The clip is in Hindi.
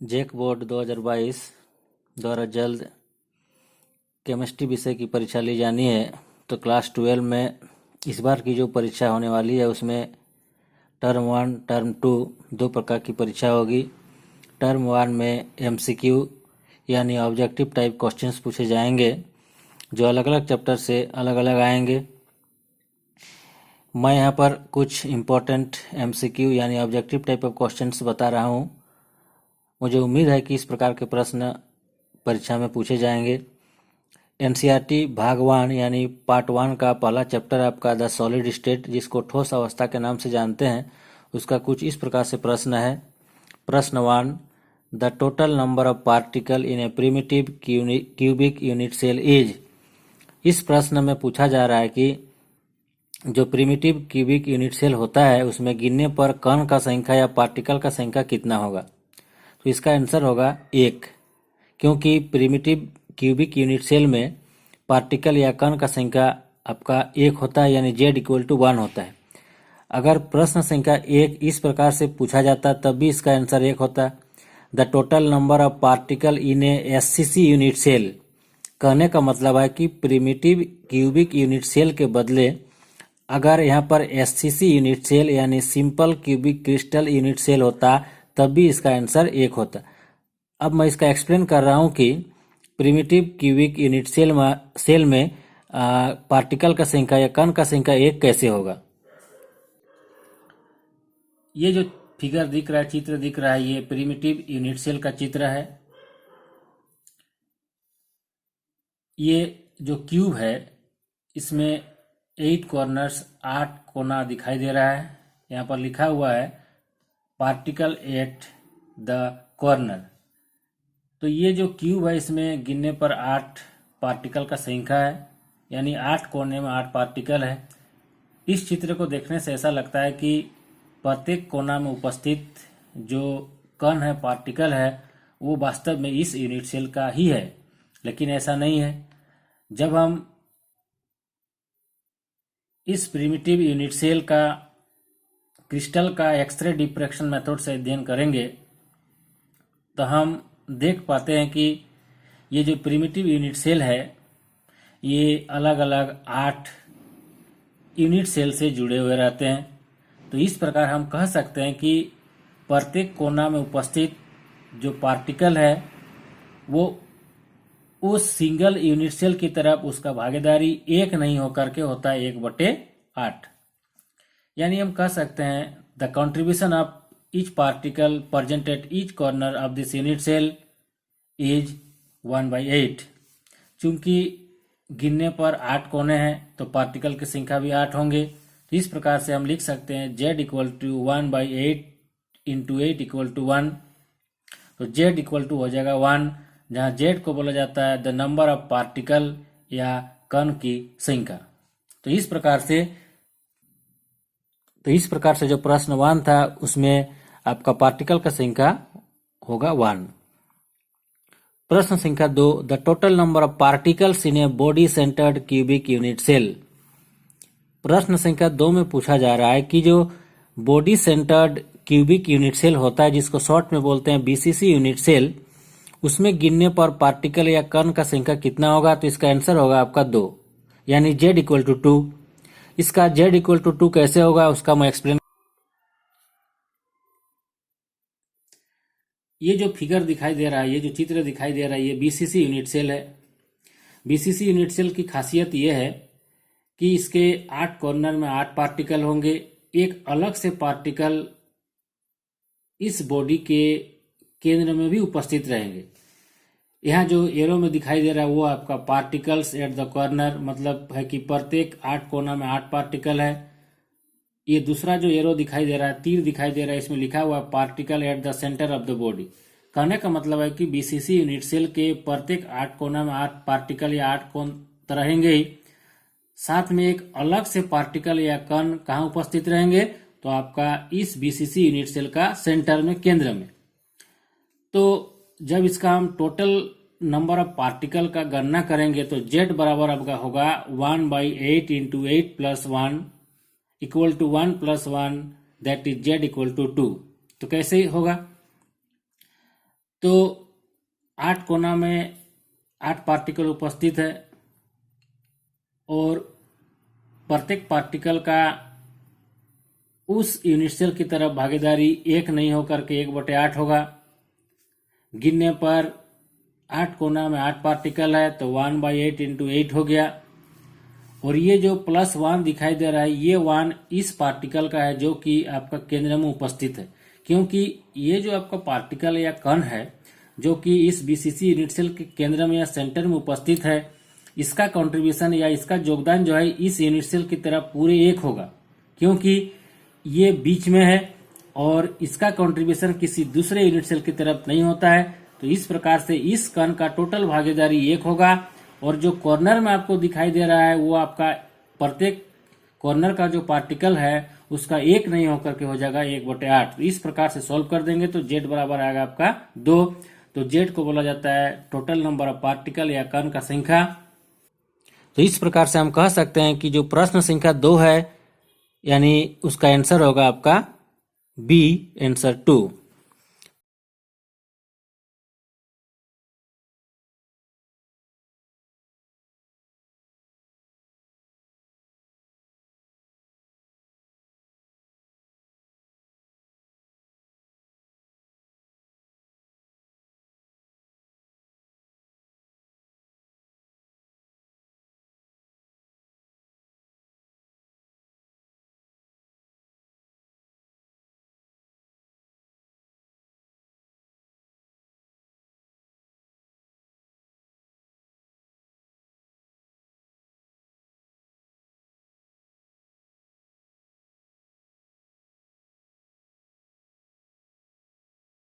जेक बोर्ड 2022 द्वारा जल्द केमिस्ट्री विषय की परीक्षा ली जानी है। तो क्लास 12 में इस बार की जो परीक्षा होने वाली है उसमें टर्म 1 टर्म 2 दो प्रकार की परीक्षा होगी। टर्म 1 में एमसीक्यू यानी ऑब्जेक्टिव टाइप क्वेश्चंस पूछे जाएंगे जो अलग अलग चैप्टर से अलग अलग आएंगे। मैं यहाँ पर कुछ इम्पोर्टेंट एमसीक्यू यानी ऑब्जेक्टिव टाइप ऑफ क्वेश्चंस बता रहा हूँ। मुझे उम्मीद है कि इस प्रकार के प्रश्न परीक्षा में पूछे जाएंगे। एनसीईआरटी भाग 1 यानी पार्ट 1 का पहला चैप्टर आपका द सॉलिड स्टेट, जिसको ठोस अवस्था के नाम से जानते हैं, उसका कुछ इस प्रकार से प्रश्न है। प्रश्न 1, the total number of particle in a primitive cubic unit cell is. इस प्रश्न में पूछा जा रहा है कि जो प्रिमिटिव क्यूबिक यूनिट सेल होता है उसमें गिनने पर कण का संख्या या पार्टिकल का संख्या कितना होगा। तो इसका आंसर होगा 1, क्योंकि प्रिमिटिव क्यूबिक यूनिट सेल में पार्टिकल या कण का संख्या आपका 1 होता है, यानी z = 1 होता है। अगर प्रश्न संख्या 1 इस प्रकार से पूछा जाता तब भी इसका आंसर 1 होता। The total number of particle in a SCC unit cell, कहने का मतलब है कि प्रिमिटिव क्यूबिक यूनिट सेल के बदले अगर यहाँ पर एससीसी यूनिट सेल यानी simple cubic crystal unit cell होता तब भी इसका आंसर 1 होता। अब मैं इसका एक्सप्लेन कर रहा हूँ कि प्रिमिटिव क्यूबिक यूनिट सेल में पार्टिकल का संख्या या कण का संख्या 1 कैसे होगा। ये जो फिगर दिख रहा है, चित्र दिख रहा है, ये प्रिमिटिव यूनिट सेल का चित्र है। ये जो क्यूब है इसमें 8 कॉर्नर्स, 8 कोना दिखाई दे रहा है। यहाँ पर लिखा हुआ है पार्टिकल एट द कॉर्नर। तो ये जो क्यूब है इसमें गिनने पर 8 पार्टिकल का संख्या है, यानी 8 कोने में 8 पार्टिकल है। इस चित्र को देखने से ऐसा लगता है कि प्रत्येक कोना में उपस्थित जो कण है, पार्टिकल है, वो वास्तव में इस यूनिट सेल का ही है, लेकिन ऐसा नहीं है। जब हम इस प्रिमिटिव यूनिट सेल का क्रिस्टल का एक्सरे डिफ्रैक्शन मेथड से अध्ययन करेंगे तो हम देख पाते हैं कि ये जो प्रिमिटिव यूनिट सेल है ये अलग अलग 8 यूनिट सेल से जुड़े हुए रहते हैं। तो इस प्रकार हम कह सकते हैं कि प्रत्येक कोना में उपस्थित जो पार्टिकल है वो उस सिंगल यूनिट सेल की तरफ उसका भागीदारी 1 नहीं होकर के होता है 1/8। यानी हम कह सकते हैं the contribution of each particle present at each corner of this unit cell is 1/8। चूंकि गिनने पर 8 कोने हैं तो पार्टिकल की संख्या भी 8 होंगे। तो इस प्रकार से हम लिख सकते हैं z = 1/8 × 8 = 1। तो z हो जाएगा 1, जहाँ z को बोला जाता है द नंबर ऑफ पार्टिकल या कण की संख्या। तो इस प्रकार से जो प्रश्न 1 था उसमें आपका पार्टिकल का संख्या होगा 1। प्रश्न संख्या 2, the total number of particles in a body centred cubic unit cell. प्रश्न संख्या 2 में पूछा जा रहा है कि जो body centred cubic unit cell होता है, जिसको शॉर्ट में बोलते हैं बीसीसी यूनिट सेल, उसमें गिनने पर पार्टिकल या कण का संख्या कितना होगा। तो इसका आंसर होगा आपका 2, यानी z = 2। इसका z = 2 कैसे होगा उसका मैं एक्सप्लेन। ये जो फिगर दिखाई दे रहा है, ये जो चित्र दिखाई दे रहा है, ये बीसीसी यूनिट सेल है। बीसीसी यूनिट सेल की खासियत ये है कि इसके 8 कॉर्नर में 8 पार्टिकल होंगे। एक अलग से पार्टिकल इस बॉडी के केंद्र में भी उपस्थित रहेंगे। यहाँ जो एरो में दिखाई दे रहा है वो आपका पार्टिकल्स एट द कॉर्नर, मतलब है कि प्रत्येक 8 कोना में 8 पार्टिकल है। ये दूसरा जो एरो दिखाई दे रहा है, तीर दिखाई दे रहा है, इसमें लिखा हुआ है particle at the centre of the body. कहने का मतलब है कि बीसीसी यूनिट सेल के प्रत्येक 8 कोना में 8 पार्टिकल या 8 कोण तो रहेंगे ही, साथ में एक अलग से पार्टिकल या कण कहाँ उपस्थित रहेंगे, तो आपका इस बीसीसी यूनिट सेल का सेंटर में, केंद्र में। तो जब इसका हम टोटल नंबर ऑफ पार्टिकल का गणना करेंगे तो z बराबर आपका होगा 1/8 × 8 + 1 = 1 + 1, दैट इज z = 2। तो कैसे होगा, तो 8 कोना में 8 पार्टिकल उपस्थित है और प्रत्येक पार्टिकल का उस यूनिट सेल की तरफ भागीदारी 1 नहीं होकर के 1/8 होगा। गिनने पर 8 कोना में 8 पार्टिकल है तो 1/8 इंटू 8 हो गया। और ये जो +1 दिखाई दे रहा है, ये 1 इस पार्टिकल का है जो कि आपका केंद्र में उपस्थित है, क्योंकि ये जो आपका पार्टिकल या कण है जो कि इस बीसीसी यूनिट सेल के केंद्र में या सेंटर में उपस्थित है, इसका कंट्रीब्यूशन या इसका योगदान जो है इस यूनिट सेल की तरफ पूरे 1 होगा, क्योंकि ये बीच में है और इसका कंट्रीब्यूशन किसी दूसरे यूनिट सेल की तरफ नहीं होता है। तो इस प्रकार से इस कण का टोटल भागीदारी 1 होगा। और जो कॉर्नर में आपको दिखाई दे रहा है वो आपका प्रत्येक कॉर्नर का जो पार्टिकल है उसका 1 नहीं होकर के हो जाएगा 1/8। तो इस प्रकार से सॉल्व कर देंगे तो z बराबर आएगा आपका 2। तो z को बोला जाता है टोटल नंबर ऑफ पार्टिकल या कण का संख्या। तो इस प्रकार से हम कह सकते हैं कि जो प्रश्न संख्या 2 है यानी उसका आंसर होगा आपका बी, आंसर 2।